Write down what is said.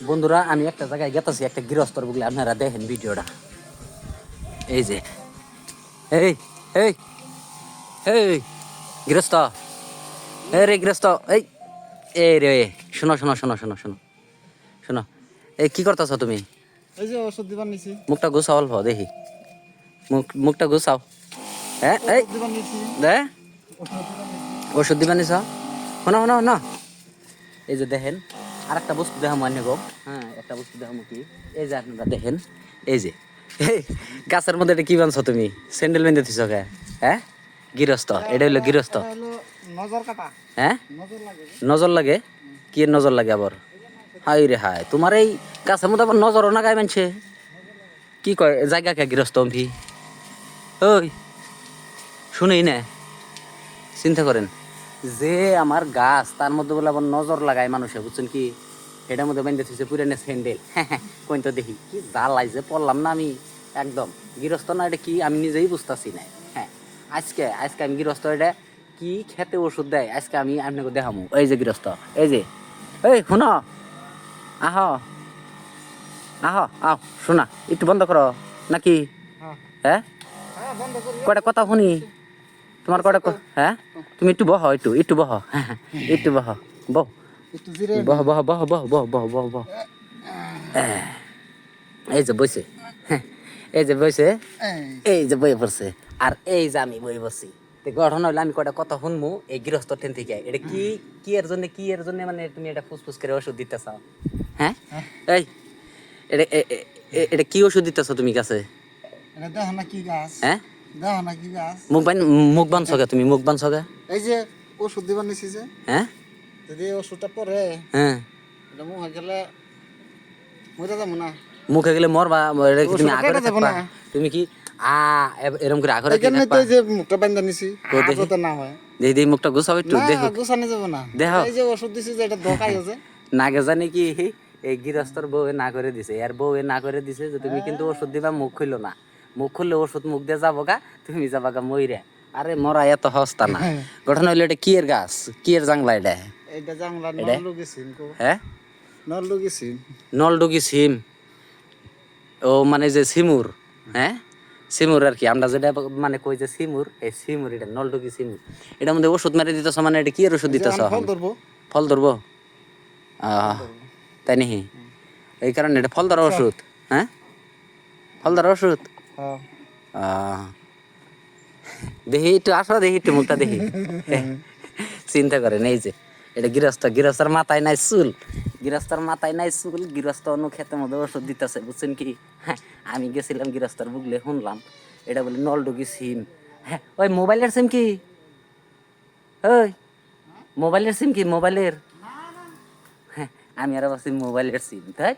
বন্ধুরা আমি একটা জায়গায় গেতেছি, একটা গৃহস্থর বুগলে, আপনারা দেখেন ভিডিওটা। এই যে এই এই এই গৃহস্থ, এই রে গৃহস্থ, এই রে, শোনো শোনো শোনো শোনো শোনো শোনো, এই কি করতেছ তুমি? এই যে ওষুধ দিবার নিছি। মুখটা গুছাও অল্প দেখি, মুখটা গুছাও। হ্যাঁ এই দিবার নিছি। দে ওষুধ দিবা নিছ, শোনো শোনো না। এই যে দেখেন আর একটা বস্তু দেখাম আনে গো। হ্যাঁ একটা বস্তু দেখাম কি, এই যে আপনারা দেখেন, এই যে এই গাছের মধ্যে এটা কি বানছো তুমি? স্যান্ডেল বেঁধে দিছ কে? হ্যাঁ গৃহস্থ, এটা হইলো গৃহস্থ। এটা হলো নজর কাটা। হ্যাঁ নজর লাগে। নজর লাগে? কি এর নজর লাগে আবার? হাই রে হাই, তোমার এই গাছের মধ্যে আবার নজরও না গায়ে মানছে। কি কয় জায়গা কে গৃহস্থ অম্ভি? ওই শুনেই না, চিন্তা করেন যে আমার গাছ, তার মধ্যে বলে আবার নজর লাগায় মানুষে, বুঝছেন কি? এটার মধ্যে বেঁধে থুইছে পুরানো স্যান্ডেল। কোন তো দেখি কি জ্বালাই যে পড়লাম না আমি একদম। গৃহস্থ না এটা কি আমি নিজেই বুঝতেছি না। হ্যাঁ আজকে আজকে আমি গৃহস্থ, এটা কি খেতে ওষুধ দেয় আজকে আমি আপনাকে দেখামু। এই যে গৃহস্থ, এই যে এই শুনো, আহ আহ আহ শোনা, একটু বন্ধ করো নাকি? হ্যাঁ হ্যাঁ হ্যাঁ বন্ধ করি। কয়টা কথা শুনি তোমার, কয়টা হ্যাঁ তুমি একটু বহ, একটু একটু বহ, একটু বহ, বহ একটু জিরে বহ বহ বহ বহ বহ বহ বহ বহ। এই যে বইছে, এই যে বইছে, এই যে বই পড়ছে, আর এই যে আমি বই বসছি। গঠন হইলে আমি কয়টা কথা শুনবো এই গৃহস্থ ট্রেন থেকে। এটা কি কি এর জন্য, কি এর জন্য মানে তুমি এটা ফুসফুস করে ওষুধ দিতে চাও? হ্যাঁ এই এটা এটা কি ওষুধ দিতেছ তুমি কাছে? এটা দেখো না কি গাছ। হ্যাঁ দেখো না কি গাছ। মুখ বানছো গে তুমি, মুখ বানছো গে? এই যে ওষুধ দিবার নিছি যে, হ্যাঁ যদি এই ওষুধটা পরে হ্যাঁ এটা মুখে গেলে মরে যাবো না। মুখে গেলে মরবা? এটা কি তুমি ওষুধটা আগরে কেটে যাবো থাকবা? না। তুমি কি এরকম করে আগরে এই কি জন্যই থাকবা? তো এই যে মুখটা বান্ধা নিছি, তো দেখি, যাতে না হয়। দেখি দেখি মুখটা গুছাও একটু, না দেখো গোছানো যাবো না। দেখো। এই যে ওষুধ দিছি যে এটা ধোকাই আছে। নাগে জানি কি এই গৃহস্থর বউ না করে দিছে, আর বউ না করে দিছে যে তুমি কিন্তু ওষুধ দিবা, মুখ খুললো না। মুখ খুললে ওষুধ মুখ দিয়ে যাবো গা, তুমি যাবা গা মইরা। আরে মরা এত হস্তা না। গঠন হইলো এটা কি এর গাছ, কি এর জাংলা এটা? এইটা জাংলা এটা? নলুগি সিম কো। হ্যাঁ নলুগি সিম। নলডুগি সিম, ও মানে যে সিমুর। হ্যাঁ সিমুর আর কি, আমরা যেটা মানে কই যে সিমুর, এই সিমুর, এটা নলডুগি সিমুর। এটার মধ্যে ওষুধ মারি দিতেছ, মানে এটা কি এর ওষুধ দিতেছ? ফল ধরবো। ফল ধরবো? তাই নাকি? এই কারণে এটা ফল ধরা ওষুধ? হ্যাঁ ফল ধরা ওষুধ। হ্যাঁ দেখি একটু আসো, দেখি একটু মুখটা দেখি। চিন্তা করেন এই যে এটা গৃহস্থ, গৃহস্থর মাথায় নাই চুল, গৃহস্থর মাথায় নাই চুল, গৃহস্থ অন্য ক্ষেতের মধ্যে ওষুধ দিতেছে, বুঝছেন কি? হ্যাঁ আমি গেছিলাম গৃহস্থর বুগলে, শুনলাম এটা বলে নলডুগি সিম। হ্যাঁ ওই মোবাইলের সিম কি? ওই মোবাইলের সিম কি? মোবাইলের? হ্যাঁ আমি আর ভাবছি মোবাইলের সিম, তাই